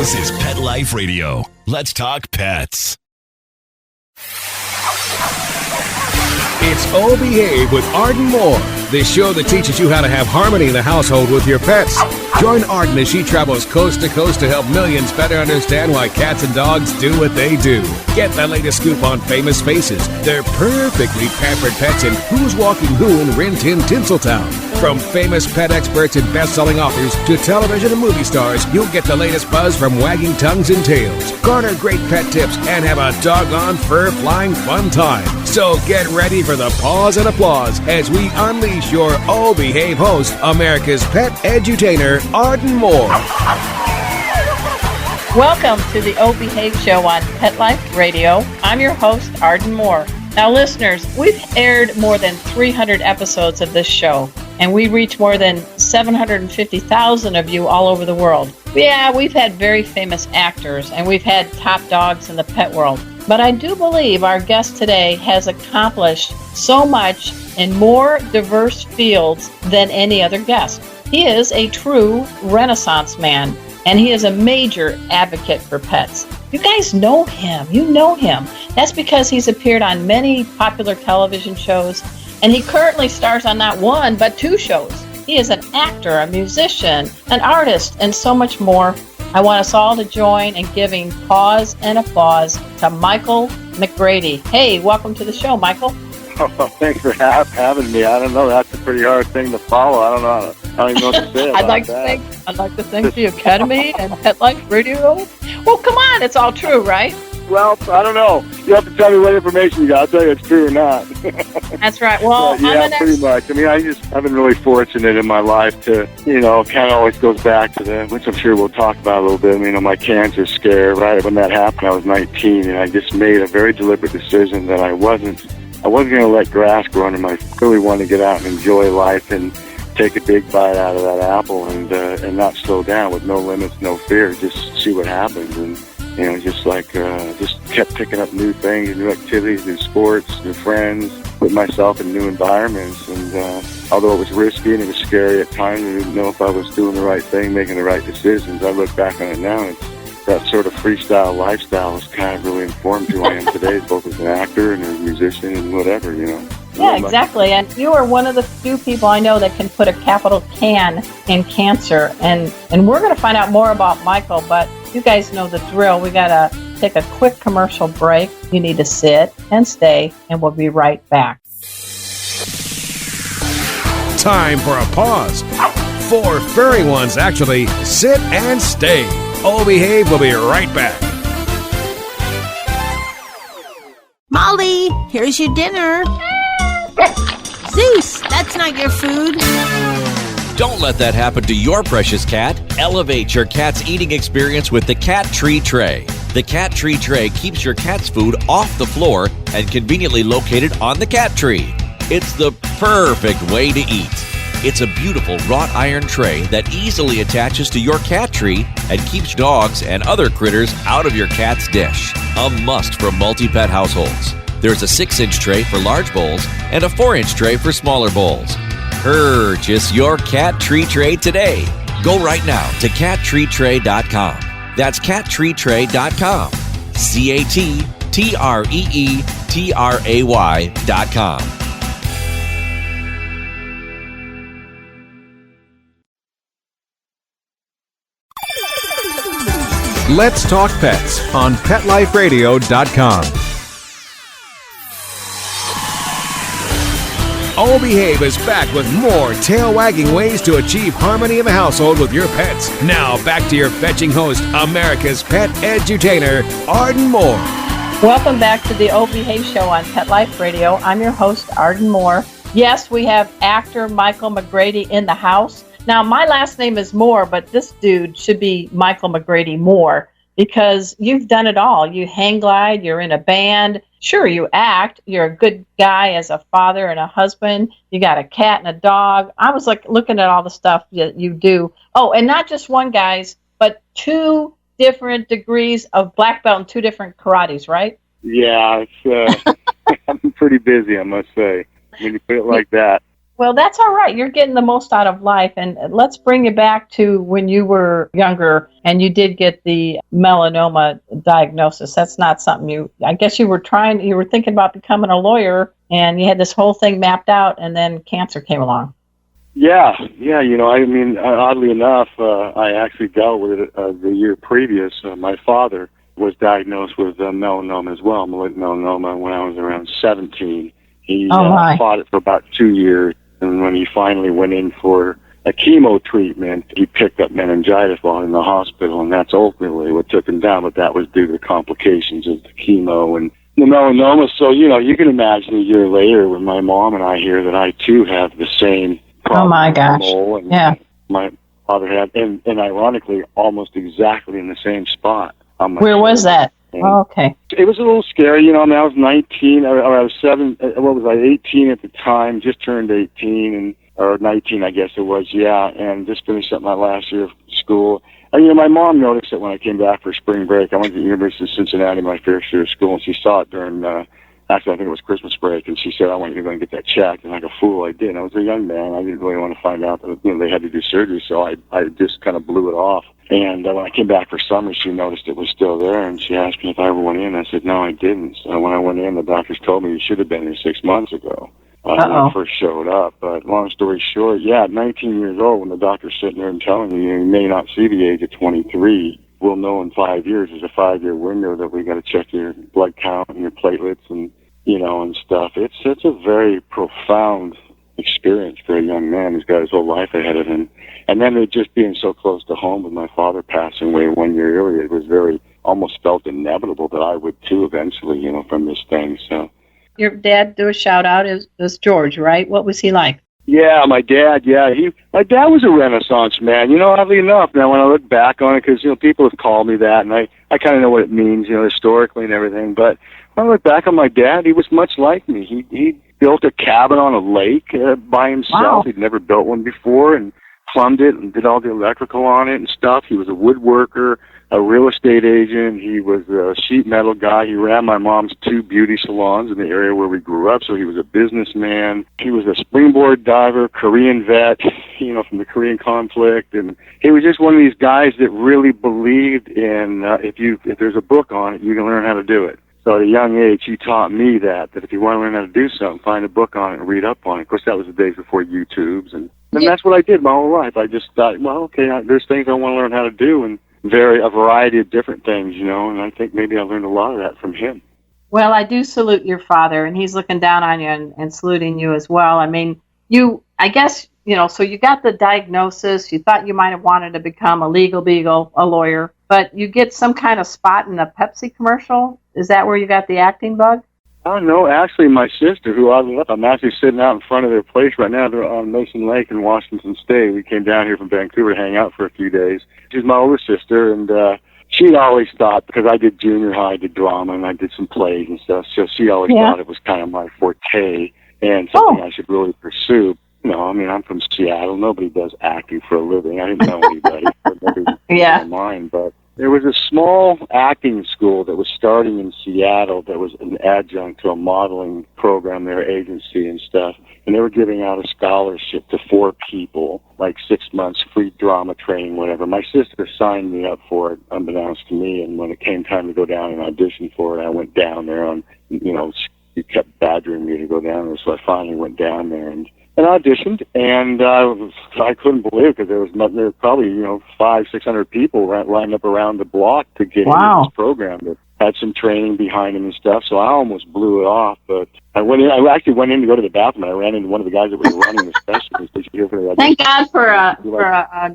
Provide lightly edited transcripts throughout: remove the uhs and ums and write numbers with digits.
This is Pet Life Radio. Let's talk pets. It's Oh Behave with Arden Moore, the show that teaches you how to have harmony in the household with your pets. Join Arden as she travels coast to coast to help millions better understand why cats and dogs do what they do. Get the latest scoop on famous faces, their perfectly pampered pets, and who's walking who in Rin Tin Tinseltown. From famous pet experts and best-selling authors to television and movie stars, you'll get the latest buzz from wagging tongues and tails. Garner great pet tips and have a doggone fur-flying fun time. So get ready for the pause and applause as we unleash your Oh Behave host, America's pet edutainer, Arden Moore. Welcome to the Oh Behave show on Pet Life Radio. I'm your host, Arden Moore. Now, listeners, we've aired more than 300 episodes of this show, and we reach more than 750,000 of you all over the world. Yeah, we've had very famous actors, and we've had top dogs in the pet world. But I do believe our guest today has accomplished so much in more diverse fields than any other guest. He is a true Renaissance man, and he is a major advocate for pets. You guys know him. You know him. That's because he's appeared on many popular television shows, and he currently stars on not one, but two shows. He is an actor, a musician, an artist, and so much more. I want us all to join in giving pause and applause to Michael McGrady. Hey, welcome to the show, Michael. Oh, thanks for having me. I don't know. That's a pretty hard thing to follow. I don't even know what to say about that. I'd like to thank the Academy and Pet Life Radio. Well, come on. It's all true, right? Well, I don't know. You have to tell me what information you got. I'll tell you if it's true or not. That's right. Well, yeah, pretty much. I mean, I've been really fortunate in my life to, kind of always goes back to which I'm sure we'll talk about a little bit. My cancer scare, right? When that happened, I was 19, and I just made a very deliberate decision that I wasn't going to let grass grow under my. I really wanted to get out and enjoy life and take a big bite out of that apple and not slow down with no limits, no fear, just see what happens. And just kept picking up new things, new activities, new sports, new friends, put myself in new environments. And although it was risky and it was scary at times, I didn't know if I was doing the right thing, making the right decisions. I look back on it now, and that sort of freestyle lifestyle has kind of really informed who I am today, both as an actor and a musician and whatever, Yeah, exactly. And you are one of the few people I know that can put a capital can in cancer. And we're going to find out more about Michael, but you guys know the drill. We got to take a quick commercial break. You need to sit and stay, and we'll be right back. Time for a pause. 4 furry ones, actually. Sit and stay. Oh Behave will be right back. Molly, here's your dinner. Zeus, that's not your food. Don't let that happen to your precious cat. Elevate your cat's eating experience with the Cat Tree Tray. The Cat Tree Tray keeps your cat's food off the floor and conveniently located on the cat tree. It's the perfect way to eat. It's a beautiful wrought iron tray that easily attaches to your cat tree and keeps dogs and other critters out of your cat's dish. A must for multi-pet households. There's a 6-inch tray for large bowls and a 4-inch tray for smaller bowls. Purchase your Cat Tree Tray today. Go right now to cattreetray.com. That's cattreetray.com. cattreetray.com. Let's Talk Pets on PetLifeRadio.com. Oh Behave is back with more tail-wagging ways to achieve harmony in the household with your pets. Now, back to your fetching host, America's pet edutainer, Arden Moore. Welcome back to the Oh Behave show on Pet Life Radio. I'm your host, Arden Moore. Yes, we have actor Michael McGrady in the house. Now, my last name is Moore, but this dude should be Michael McGrady Moore because you've done it all. You hang glide, you're in a band. Sure, you act. You're a good guy as a father and a husband. You got a cat and a dog. I was looking at all the stuff that you do. Oh, and not just one, guys, but 2 different degrees of black belt and 2 different karates, right? Yeah, I'm pretty busy, I must say, when you put it like that. Well, that's all right. You're getting the most out of life. And let's bring you back to when you were younger and you did get the melanoma diagnosis. That's not something I guess you were thinking about becoming a lawyer and you had this whole thing mapped out and then cancer came along. Yeah. I mean, oddly enough, I actually dealt with it the year previous. My father was diagnosed with melanoma as well, malignant melanoma, when I was around 17. He fought it for about 2 years, and when he finally went in for a chemo treatment, he picked up meningitis while in the hospital, and that's ultimately what took him down, but that was due to the complications of the chemo and the melanoma. So, you can imagine a year later when my mom and I hear that I, too, have the same problem. Oh, my gosh. And yeah. My father had, and ironically, almost exactly in the same spot. Where was that? Oh, okay. It was a little scary, I was 19, or I was 18 at the time, just turned 18, or 19, I guess it was, and just finished up my last year of school. And, my mom noticed it when I came back for spring break. I went to the University of Cincinnati, my first year of school, and she saw it during, actually, I think it was Christmas break, and she said, I want you to go and get that checked. And like a fool, I did. I was a young man. I didn't really want to find out that, they had to do surgery, so I just kind of blew it off. And when I came back for summer, she noticed it was still there, and she asked me if I ever went in. I said, no, I didn't. So when I went in, the doctors told me you should have been here 6 months ago when I first showed up. But long story short, at 19 years old, when the doctor's sitting there and telling you may not see the age of 23, we'll know in 5 years. There's a 5-year window that we got to check your blood count and your platelets and, and stuff. It's a very profound experience for a young man who's got his whole life ahead of him. And then it just being so close to home with my father passing away 1 year earlier, it was almost felt inevitable that I would too eventually, from this thing. So your dad, do a shout out, is George, right? What was he like? Yeah, my dad, my dad was a Renaissance man, oddly enough. Now, when I look back on it, because, people have called me that, and I kind of know what it means, historically and everything, but when I look back on my dad, he was much like me. He built a cabin on a lake by himself. Wow. He'd never built one before, and plumbed it and did all the electrical on it and stuff. He was a woodworker, a real estate agent. He was a sheet metal guy. He ran my mom's 2 beauty salons in the area where we grew up, so he was a businessman. He was a springboard diver, Korean vet, from the Korean conflict, and he was just one of these guys that really believed in if there's a book on it, you can learn how to do it. So at a young age, he taught me that if you want to learn how to do something, find a book on it and read up on it. Of course, that was the days before YouTubes, and that's what I did my whole life. I just thought, there's things I want to learn how to do, and a variety of different things, and I think maybe I learned a lot of that from him. Well, I do salute your father, and he's looking down on you and saluting you as well. I mean, I guess, so you got the diagnosis. You thought you might have wanted to become a legal beagle, a lawyer, but you get some kind of spot in a Pepsi commercial. Is that where you got the acting bug? Oh, no, actually, my sister, who I'm actually sitting out in front of their place right now. They're on Mason Lake in Washington State. We came down here from Vancouver to hang out for a few days. She's my older sister, and she always thought, because I did junior high, I did drama, and I did some plays and stuff, so she always thought it was kind of my forte and something I should really pursue. I'm from Seattle. Nobody does acting for a living. I didn't know anybody. Nobody in my mind, but there was a small acting school that was starting in Seattle that was an adjunct to a modeling program, their agency and stuff. And they were giving out a scholarship to 4 people, like 6 months free drama training, whatever. My sister signed me up for it, unbeknownst to me. And when it came time to go down and audition for it, I went down there she kept badgering me to go down there. So I finally went down there and auditioned, and I couldn't believe it because there was probably 500-600 people lined up around the block to get into this program that had some training behind them and stuff. So I almost blew it off, but I actually went in to go to the bathroom. I ran into one of the guys that was running the special. Thank God for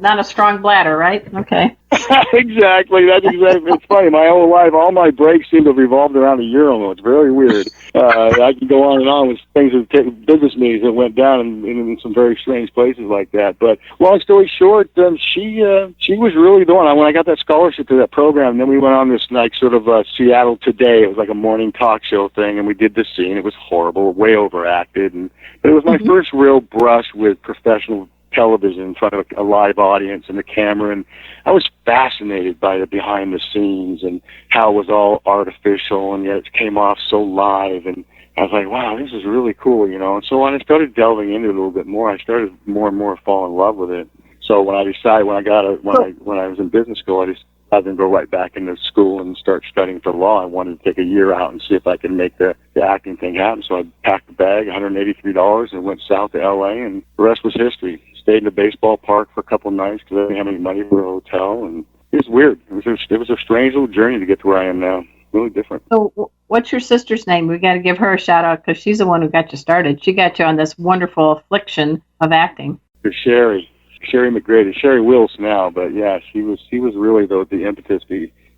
not a strong bladder, right? Okay. Exactly. That's exactly. It's funny. My whole life, all my breaks seem to have revolved around a urinal. It's very weird. I can go on and on with things that business meetings that went down in some very strange places like that. But long story short, she was really the one. When I got that scholarship to that program, then we went on this sort of Seattle Today. It was like a morning talk show thing, and we did this scene. It was horrible, way overacted, but it was my first real brush with professional television in front of a live audience and the camera, and I was fascinated by the behind the scenes and how it was all artificial and yet it came off so live, and I was like, wow, this is really cool, you know. And so when I started delving into it a little bit more, I started more and more fall in love with it. So when I decided, when I was in business school, I decided to go right back into school and start studying for law. I wanted to take a year out and see if I could make the acting thing happen. So I packed a bag, $183, and went south to L.A., and the rest was history. Stayed in the baseball park for a couple of nights because I didn't have any money for a hotel, and it was weird. It was a strange little journey to get to where I am now. Really different. So what's your sister's name? We got to give her a shout out because she's the one who got you started. She got you on this wonderful affliction of acting. Sherry McGrady. Sherry Wills now, but yeah, she was really the impetus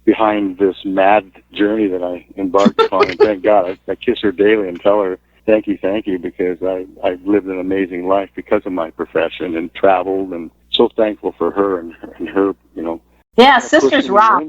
behind this mad journey that I embarked upon. And thank God, I kiss her daily and tell her thank you, because I've lived an amazing life because of my profession and traveled, and so thankful for her and her, you know. Yeah, sisters rock.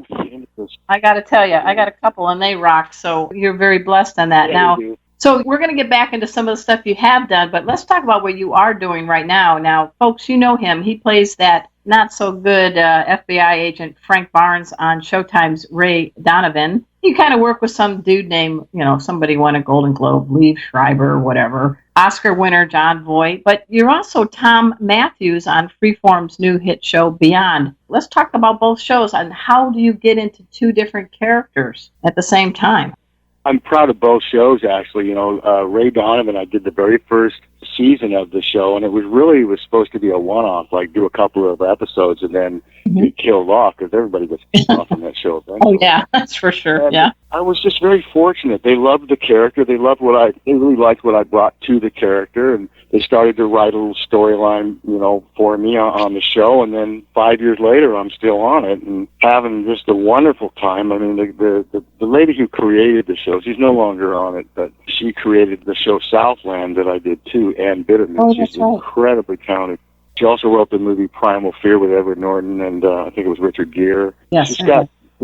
I got to tell you, I got a couple and they rock. So you're very blessed on that. Now, so we're going to get back into some of the stuff you have done, but let's talk about what you are doing right now. Now, folks, you know him. He plays that not so good FBI agent Frank Barnes on Showtime's Ray Donovan. You kind of work with some dude named, you know, somebody won a Golden Globe, Liev Schreiber, whatever. Oscar winner John Voight. But you're also Tom Matthews on Freeform's new hit show Beyond. Let's talk about both shows and how do you get into two different characters at the same time? I'm proud of both shows, actually. You know, Ray Donovan, I did the very first season of the show, and it was supposed to be a one-off, like do a couple of episodes and then get killed off, because everybody gets killed off on that show eventually. Oh, yeah, that's for sure, and yeah. I was just very fortunate. They loved the character. They really liked what I brought to the character, and they started to write a little storyline, you know, for me on the show, and then 5 years later, I'm still on it and having just a wonderful time. I mean, the lady who created the show, she's no longer on it, but she created the show Southland that I did too, Ann Bitterman. Oh, she's incredibly talented. She also wrote the movie Primal Fear with Edward Norton, and I think it was Richard Gere. Yes,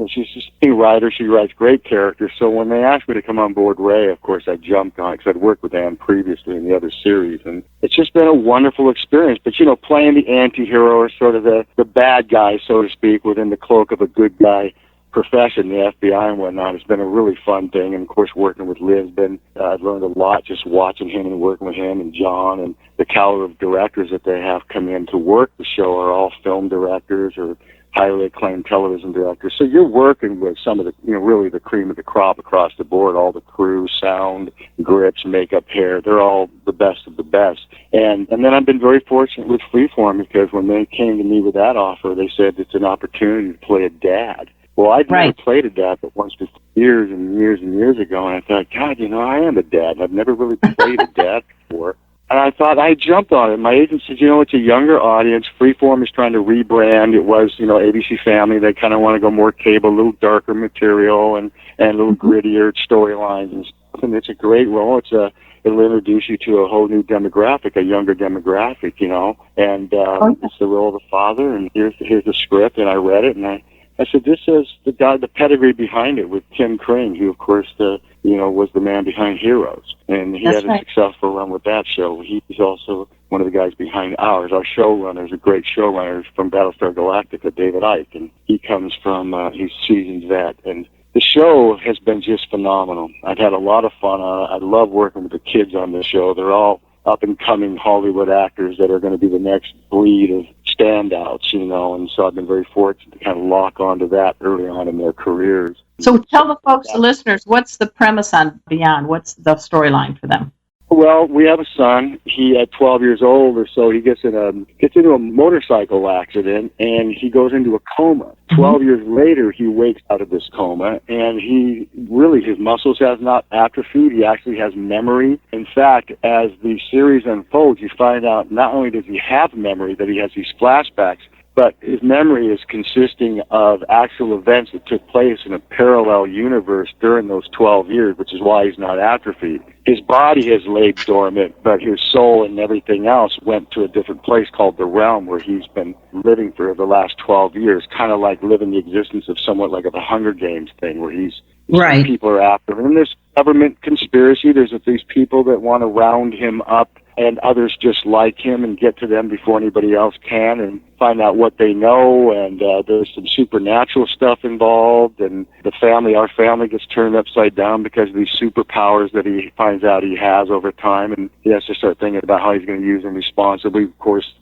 she's just a writer. She writes great characters. So when they asked me to come on board Ray, of course, I jumped on it because I'd worked with Ann previously in the other series. And it's just been a wonderful experience. But, you know, playing the anti-hero or sort of the bad guy, so to speak, within the cloak of a good guy profession, the FBI and whatnot, has been a really fun thing. And, of course, working with Liv's I've learned a lot just watching him and working with him and John, and the caliber of directors that they have come in to work the show are all film directors or highly acclaimed television directors. So you're working with some of the, you know, really the cream of the crop across the board, all the crew, sound, grips, makeup, hair. They're all the best of the best. And then I've been very fortunate with Freeform, because when they came to me with that offer, they said it's an opportunity to play a dad. Well, I'd never played a dad, but once before, years and years and years ago, and I thought, God, you know, I am a dad. I've never really played a dad before. And I thought, I jumped on it. My agent said, you know, it's a younger audience. Freeform is trying to rebrand. It was, you know, ABC Family. They kind of want to go more cable, a little darker material and a little grittier storylines and stuff. And it's a great role. It'll introduce you to a whole new demographic, a younger demographic, you know. And it's the role of the father, and here's the script. And I read it, and I said, this is the pedigree behind it with Tim Crane, who, of course, was the man behind Heroes. And he had a successful run with that show. He's also one of the guys behind ours. Our showrunner is a great showrunner from Battlestar Galactica, David Icke. And he comes from, he's seasoned vet. And the show has been just phenomenal. I've had a lot of fun on it. I love working with the kids on the show. They're all up-and-coming Hollywood actors that are going to be the next breed of standouts, you know, and so I've been very fortunate to kind of lock onto that early on in their careers. So tell the folks, the listeners, what's the premise on Beyond? What's the storyline for them? Well, we have a son. He, at 12 years old or so, he gets into a motorcycle accident, and he goes into a coma. 12 years later, he wakes out of this coma, and his muscles have not atrophied. He actually has memory. In fact, as the series unfolds, you find out not only does he have memory, that he has these flashbacks, but his memory is consisting of actual events that took place in a parallel universe during those 12 years, which is why he's not atrophied. His body has laid dormant, but his soul and everything else went to a different place called the Realm, where he's been living for the last 12 years, kind of like living the existence of somewhat like a Hunger Games thing, where people are after him. And there's government conspiracy. There's these people that want to round him up and others just like him and get to them before anybody else can and find out what they know. And there's some supernatural stuff involved, and our family gets turned upside down because of these superpowers that he finds out he has over time, and he has to start thinking about how he's going to use them responsibly. Of course,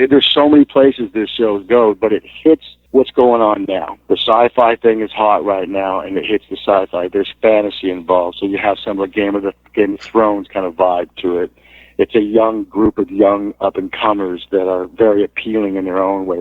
there's so many places this show goes, but it hits what's going on now. The sci-fi thing is hot right now, and it hits the sci-fi. There's fantasy involved, so you have some of the Game of Thrones kind of vibe to it. It's a young group of young up-and-comers that are very appealing in their own way.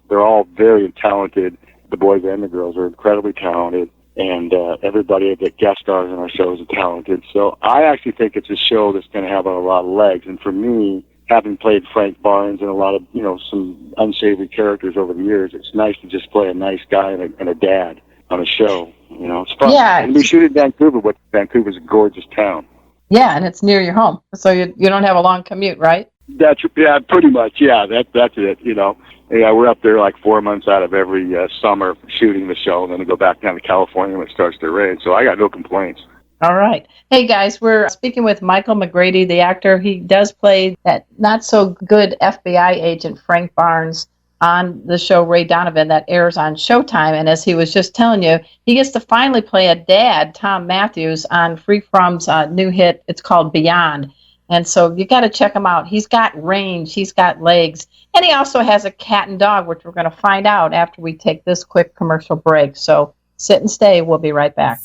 They're all very talented. The boys and the girls are incredibly talented, and everybody that guest stars in our shows is talented. So I actually think it's a show that's going to have a lot of legs. And for me, having played Frank Barnes and a lot of, some unsavory characters over the years, it's nice to just play a nice guy and a dad on a show. It's fun. Yeah. And we shoot in Vancouver, but Vancouver's a gorgeous town. Yeah, and it's near your home, so you don't have a long commute, right? Pretty much. Yeah, that's it. Yeah, we're up there like 4 months out of every summer shooting the show, and then we go back down to California when it starts to rain. So I got no complaints. All right. Hey, guys, we're speaking with Michael McGrady, the actor. He does play that not-so-good FBI agent, Frank Barnes, on the show Ray Donovan that airs on Showtime. And as he was just telling you, he gets to finally play a dad, Tom Matthews, on Freefrom's new hit. It's called Beyond. And so you got to check him out. He's got range. He's got legs. And he also has a cat and dog, which we're going to find out after we take this quick commercial break. So sit and stay. We'll be right back.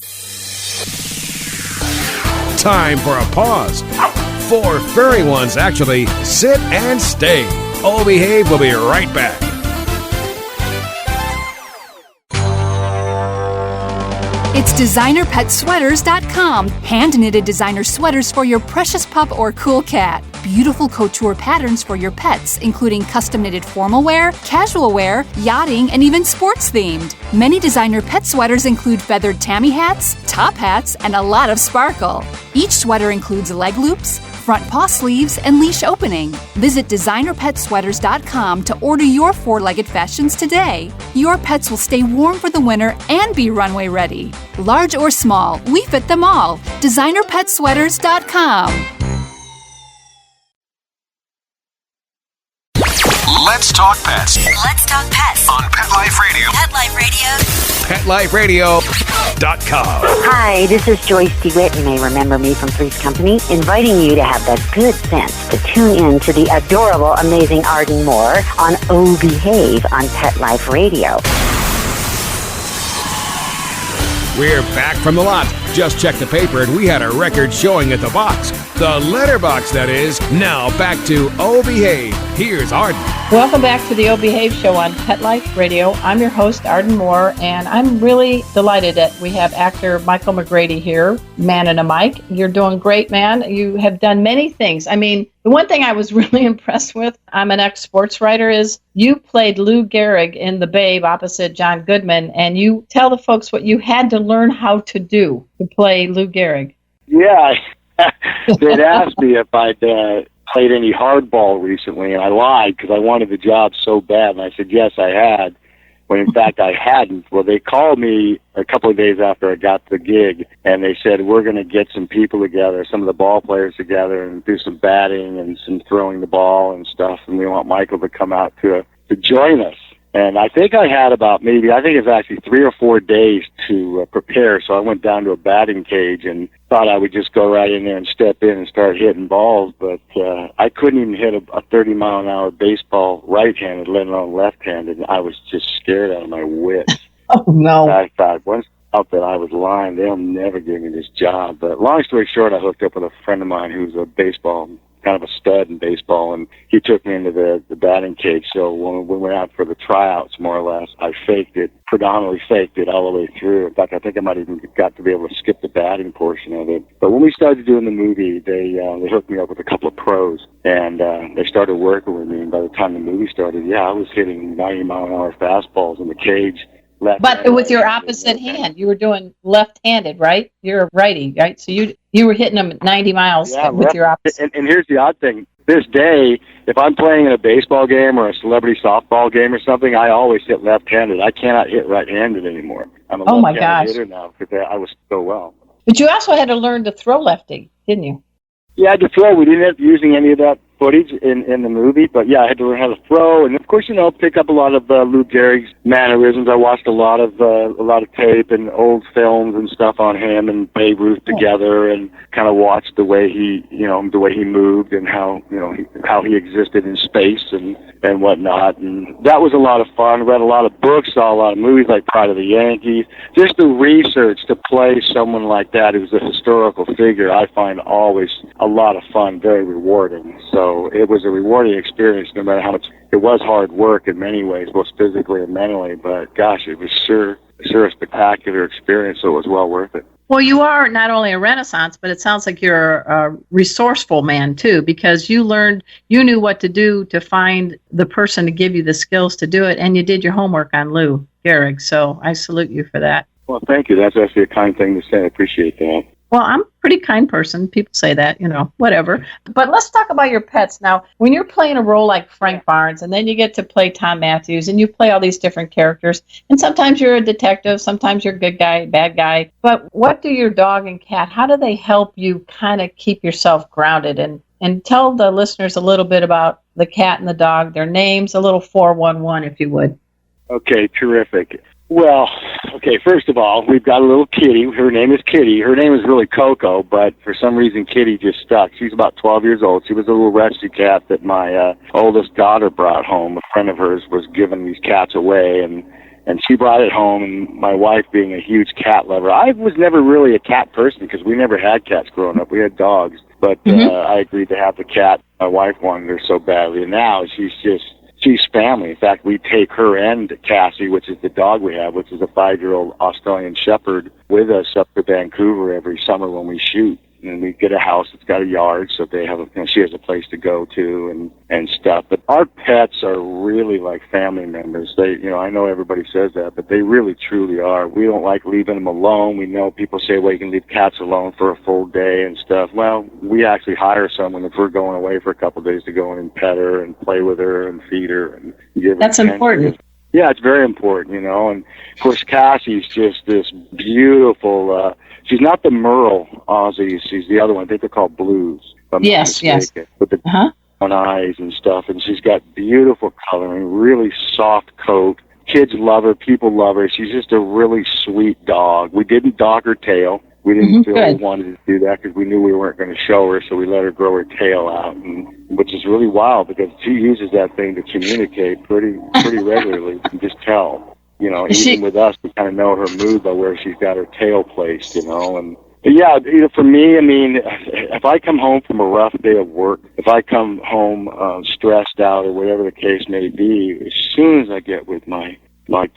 Time for a pause. 4 furry ones actually sit and stay. Oh, behave. We'll be right back. It's DesignerPetSweaters.com. Hand-knitted designer sweaters for your precious pup or cool cat. Beautiful couture patterns for your pets, including custom-knitted formal wear, casual wear, yachting, and even sports-themed. Many designer pet sweaters include feathered tammy hats, top hats, and a lot of sparkle. Each sweater includes leg loops, front paw sleeves, and leash opening. Visit DesignerPetSweaters.com to order your 4-legged fashions today. Your pets will stay warm for the winter and be runway ready. Large or small, we fit them all. DesignerPetSweaters.com. Let's talk pets. Let's talk pets On Pet Life Radio. Pet Life Radio. PetLifeRadio.com. Hi, this is Joyce DeWitt. You may remember me from Three's Company, inviting you to have the good sense to tune in to the adorable, amazing Arden Moore on Oh Behave on Pet Life Radio. We're back from the lot. Just checked the paper and we had a record showing at the box. The letterbox, that is. Now back to Oh Behave. Here's Arden. Welcome back to the Oh Behave show on Pet Life Radio. I'm your host, Arden Moore, and I'm really delighted that we have actor Michael McGrady here, man in a mic. You're doing great, man. You have done many things. I mean, the one thing I was really impressed with, I'm an ex-sports writer, is you played Lou Gehrig in The Babe opposite John Goodman, and you tell the folks what you had to learn how to do to play Lou Gehrig. Yeah, they'd asked me if I'd played any hardball recently, and I lied because I wanted the job so bad, and I said yes, I had, when in fact I hadn't. Well, they called me a couple of days after I got the gig, and they said, we're going to get some people together, some of the ball players together, and do some batting and some throwing the ball and stuff, and we want Michael to come out to join us. And I think I had about it was actually 3 or 4 days to prepare. So I went down to a batting cage and thought I would just go right in there and step in and start hitting balls. But I couldn't even hit a 30-mile-an-hour baseball right-handed, let alone left-handed. I was just scared out of my wits. Oh, no. I thought once out that I was lying, they'll never give me this job. But long story short, I hooked up with a friend of mine who's a kind of a stud in baseball, and he took me into the batting cage. So when we went out for the tryouts, more or less, I predominantly faked it all the way through. In fact, I think I might even got to be able to skip the batting portion of it. But when we started doing the movie, they hooked me up with a couple of pros, and they started working with me. And by the time the movie started, I was hitting 90-mile-an-hour fastballs in the cage. But with your opposite hand, you were doing left-handed, right? You're a righty, right? So you were hitting them at 90 miles with your opposite. And here's the odd thing. This day, if I'm playing in a baseball game or a celebrity softball game or something, I always hit left-handed. I cannot hit right-handed anymore. I'm a left-handed hitter now because I was so well. But you also had to learn to throw lefty, didn't you? Yeah, to throw. We didn't end up using any of that footage in the movie, but yeah, I had to learn how to throw, and of course, pick up a lot of Lou Gehrig's mannerisms. I watched a lot of tape and old films and stuff on him and Babe Ruth together, and kind of watched the way he moved and how he existed in space and whatnot, and that was a lot of fun. Read a lot of books, saw a lot of movies like Pride of the Yankees. Just the research to play someone like that who's a historical figure, I find always a lot of fun, very rewarding. So it was a rewarding experience, no matter how much it was hard work in many ways, both physically and mentally. But gosh, it was sure a spectacular experience, so it was well worth it. Well, you are not only a Renaissance, but it sounds like you're a resourceful man, too, because you knew what to do to find the person to give you the skills to do it, and you did your homework on Lou Gehrig, so I salute you for that. Well, thank you. That's actually a kind thing to say. I appreciate that. Well, I'm a pretty kind person. People say that, whatever. But let's talk about your pets. Now, when you're playing a role like Frank Barnes, and then you get to play Tom Matthews, and you play all these different characters, and sometimes you're a detective, sometimes you're a good guy, bad guy. But what do your dog and cat, how do they help you kind of keep yourself grounded? And tell the listeners a little bit about the cat and the dog, their names, a little 411, if you would. Okay, terrific. Well, okay, first of all, we've got a little kitty. Her name is Kitty. Her name is really Coco, but for some reason Kitty just stuck. She's about 12 years old. She was a little rescue cat that my oldest daughter brought home. A friend of hers was giving these cats away, and she brought it home, and my wife being a huge cat lover. I was never really a cat person because we never had cats growing up. We had dogs, but I agreed to have the cat. My wife wanted her so badly, and now she's family. In fact, we take her and Cassie, which is the dog we have, which is a 5-year-old Australian Shepherd, with us up to Vancouver every summer when we shoot. And we get a house that's got a yard, so they have she has a place to go to and stuff. But our pets are really like family members. They, I know everybody says that, but they really truly are. We don't like leaving them alone. We know people say, well, you can leave cats alone for a full day and stuff. Well, we actually hire someone if we're going away for a couple of days to go in and pet her and play with her and feed her and give her. That's important. Yeah, it's very important, And of course, Cassie's just this beautiful. She's not the Merle Aussie. She's the other one. I think they're called Blues. Yes. With the brown eyes and stuff. And she's got beautiful coloring, really soft coat. Kids love her. People love her. She's just a really sweet dog. We didn't dog her tail. We didn't feel we wanted to do that because we knew we weren't going to show her, so we let her grow her tail out, which is really wild because she uses that thing to communicate pretty regularly. You can just tell. Even with us, we kind of know her mood by where she's got her tail placed, And yeah, for me, if I come home from a rough day of work, if I come home stressed out or whatever the case may be, as soon as I get with my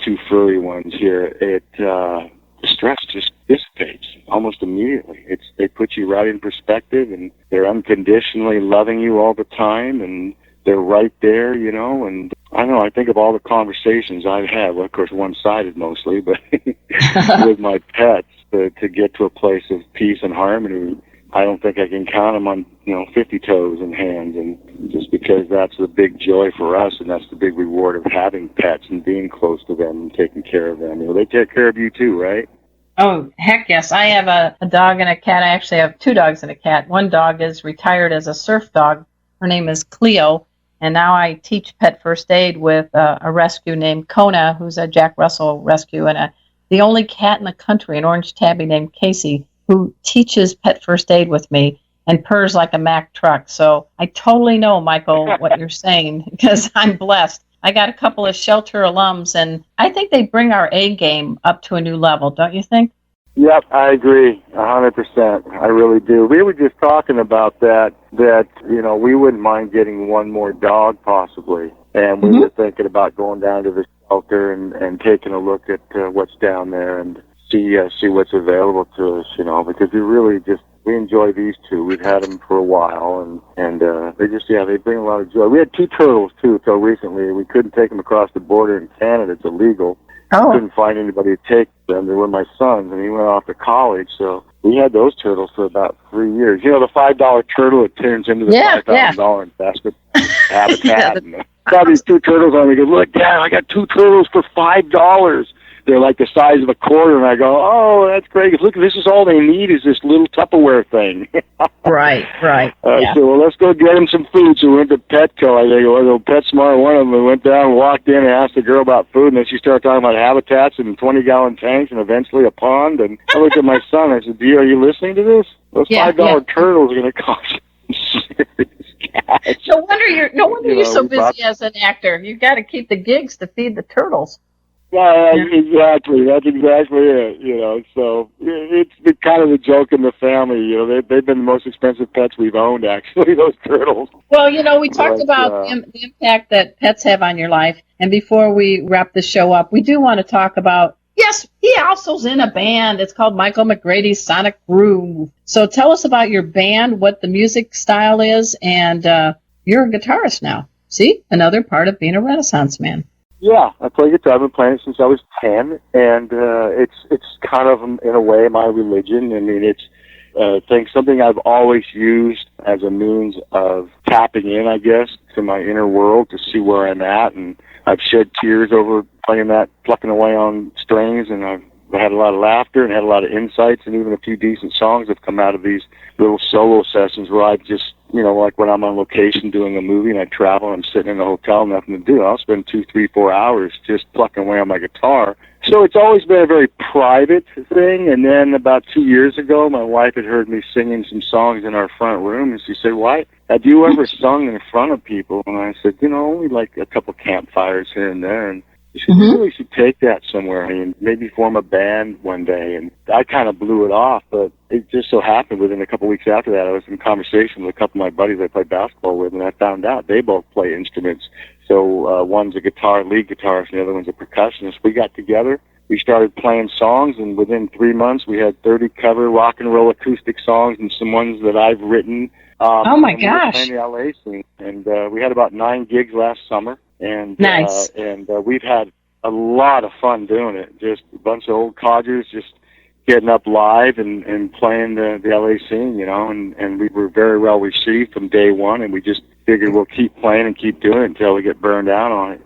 two furry ones here, the stress just dissipates almost immediately. They put you right in perspective, and they're unconditionally loving you all the time, and they're right there, and I don't know, I think of all the conversations I've had, well, of course, one-sided mostly, but with my pets to get to a place of peace and harmony. I don't think I can count them on, 50 toes and hands, and just because that's the big joy for us, and that's the big reward of having pets and being close to them and taking care of them. They take care of you too, right? Oh, heck yes. I have a dog and a cat. I actually have 2 dogs and a cat. One dog is retired as a surf dog. Her name is Cleo. And now I teach pet first aid with a rescue named Kona, who's a Jack Russell rescue, and the only cat in the country, an orange tabby named Casey, who teaches pet first aid with me and purrs like a Mack truck. So I totally know, Michael, what you're saying, because I'm blessed. I got a couple of shelter alums, and I think they bring our A game up to a new level, don't you think? Yep, I agree 100%. I really do. We were just talking about that we wouldn't mind getting one more dog possibly. And we were thinking about going down to the shelter and taking a look at what's down there and see what's available to us, because we enjoy these 2. We've had them for a while, and they bring a lot of joy. We had 2 turtles too until recently. We couldn't take them across the border in Canada. It's illegal. Couldn't find anybody to take them. They were my sons, and he went off to college, so we had those turtles for about 3 years. The $5 turtle, it turns into the $5,000 investment habitat. And saw these 2 turtles on me. Go, look, Dad, I got 2 turtles for $5. they're like the size of a quarter, and I go, oh, that's great. 'Cause look, this is all they need is this little Tupperware thing. Right. I said, well, let's go get them some food. So we went to Petco. I think, well, PetSmart, one of them. We went down and walked in and asked the girl about food, and then she started talking about habitats and 20-gallon tanks and eventually a pond. And I looked at my son. I said, are you listening to this? Those $5 turtles are going to cost you serious cash. No wonder you're so busy as an actor. You've got to keep the gigs to feed the turtles. Yeah, exactly. That's exactly it. So it's been kind of a joke in the family. They've been the most expensive pets we've owned, actually, those turtles. Well, we talked about the impact that pets have on your life. And before we wrap the show up, we do want to talk about, yes, he also's in a band. It's called Michael McGrady's Sonic Groove. So tell us about your band, what the music style is, and you're a guitarist now. See, another part of being a Renaissance man. Yeah, I play guitar. I've been playing it since I was 10, and it's kind of, in a way, my religion. I mean, it's something I've always used as a means of tapping in, I guess, to my inner world to see where I'm at, and I've shed tears over playing that, plucking away on strings, and I've had a lot of laughter and had a lot of insights, and even a few decent songs have come out of these little solo sessions where I just, like when I'm on location doing a movie and I travel and I'm sitting in a hotel, nothing to do, I'll spend 2, 3, 4 hours just plucking away on my guitar. So it's always been a very private thing. And then about 2 years ago, my wife had heard me singing some songs in our front room, and she said, "Why have you ever sung in front of people?" And I said, only like a couple campfires here and there. And she said, you really should take that somewhere. I mean, maybe form a band one day. And I kind of blew it off, but it just so happened within a couple weeks after that, I was in conversation with a couple of my buddies I play basketball with, and I found out they both play instruments. So one's a lead guitarist, and the other one's a percussionist. We got together. We started playing songs, and within 3 months, we had 30 cover rock and roll acoustic songs and some ones that I've written. Oh, my gosh. We were playing the LA scene, and we had about 9 gigs last summer. And nice. We've had a lot of fun doing it. Just a bunch of old codgers just getting up live and playing the LA scene, and we were very well received from day one, and we just figured we'll keep playing and keep doing it until we get burned out on it,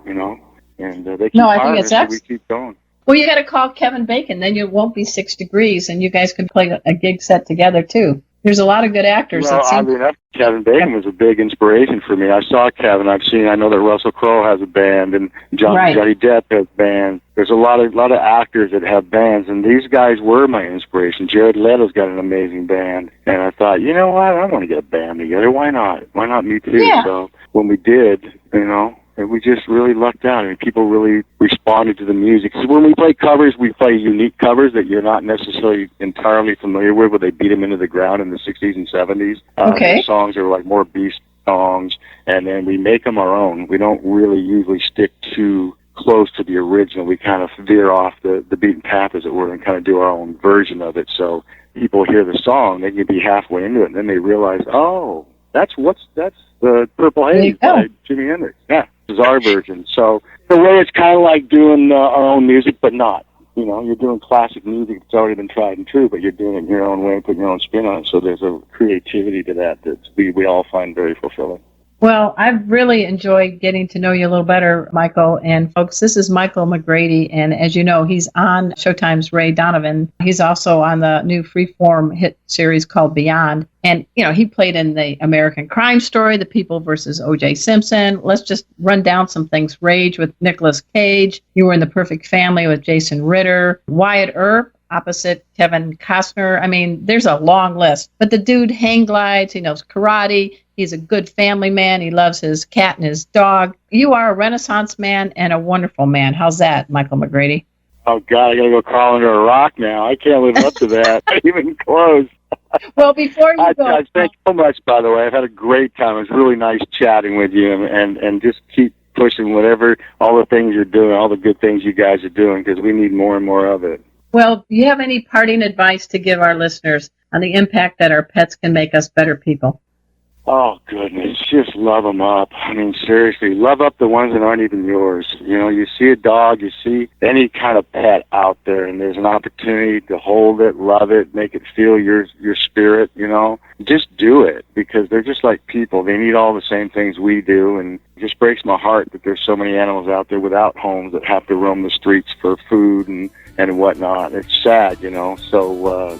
and they keep I think it's excellent. We keep going. Well, you got to call Kevin Bacon, then you won't be 6 degrees, and you guys could play a gig set together too. There's a lot of good actors. Kevin Bacon was a big inspiration for me. I saw Kevin. I know that Russell Crowe has a band, and Johnny Depp has a band. There's a lot of actors that have bands, and these guys were my inspiration. Jared Leto's got an amazing band, and I thought, you know what? I want to get a band together. Why not? Why not me too? Yeah. So when we did, and we just really lucked out. I mean, people really responded to the music. So when we play covers, we play unique covers that you're not necessarily entirely familiar with, where they beat them into the ground in the 60s and 70s. Okay. The songs are like more beast songs, and then we make them our own. We don't really usually stick too close to the original. We kind of veer off the beaten path, as it were, and kind of do our own version of it. So people hear the song, they can be halfway into it, and then they realize, oh, that's the Purple Haze by Jimi Hendrix. Yeah. Is our version. So in a way, it's kind of like doing our own music, but not. You're doing classic music that's already been tried and true, but you're doing it in your own way and putting your own spin on it. So there's a creativity to that we all find very fulfilling. Well, I've really enjoyed getting to know you a little better, Michael. And folks, this is Michael McGrady. And as you know, he's on Showtime's Ray Donovan. He's also on the new Freefrom hit series called Beyond. And, he played in the American Crime Story, The People versus O.J. Simpson. Let's just run down some things. Rage with Nicolas Cage. You were in The Perfect Family with Jason Ritter. Wyatt Earp opposite Kevin Costner. I mean, there's a long list. But the dude hang glides. He knows karate. He's a good family man. He loves his cat and his dog. You are a Renaissance man and a wonderful man. How's that, Michael McGrady? Oh, God, I got to go crawl under a rock now. I can't live up to that. Not even close. Well, before you go... Thank you so much, by the way. I've had a great time. It was really nice chatting with you, and just keep pushing all the things you're doing, all the good things you guys are doing, because we need more and more of it. Well, do you have any parting advice to give our listeners on the impact that our pets can make us better people? Oh, goodness. Just love them up. I mean, seriously, love up the ones that aren't even yours. You see a dog, you see any kind of pet out there, and there's an opportunity to hold it, love it, make it feel your spirit, Just do it, because they're just like people. They need all the same things we do, and It just breaks my heart that there's so many animals out there without homes that have to roam the streets for food and whatnot. It's sad, So,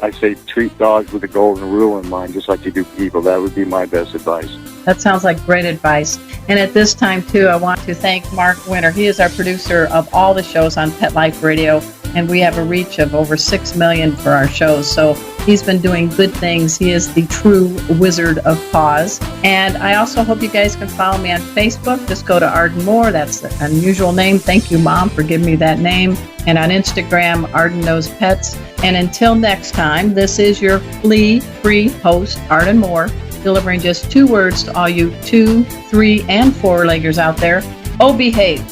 I say treat dogs with a golden rule in mind, just like you do people. That would be my best advice. That sounds like great advice. And at this time, too, I want to thank Mark Winter. He is our producer of all the shows on Pet Life Radio, and we have a reach of over 6 million for our shows. So he's been doing good things. He is the true wizard of paws. And I also hope you guys can follow me on Facebook. Just go to Arden Moore. That's an unusual name. Thank you, Mom, for giving me that name. And on Instagram, Arden Knows Pets. And until next time, this is your flea-free host, Arden Moore, delivering just 2 words to all you 2, 3, and 4-leggers out there. Oh, behave.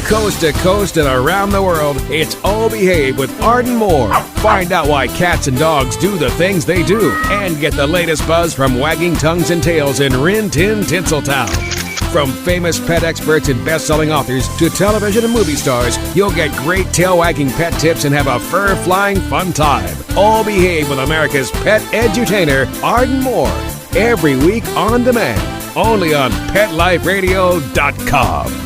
Coast to coast and around the world, it's Oh Behave with Arden Moore. Find out why cats and dogs do the things they do and get the latest buzz from wagging tongues and tails in Rin Tin Tinseltown. From famous pet experts and best-selling authors to television and movie stars, you'll get great tail-wagging pet tips and have a fur-flying fun time. All Behave with America's pet edutainer, Arden Moore. Every week on demand, only on PetLifeRadio.com.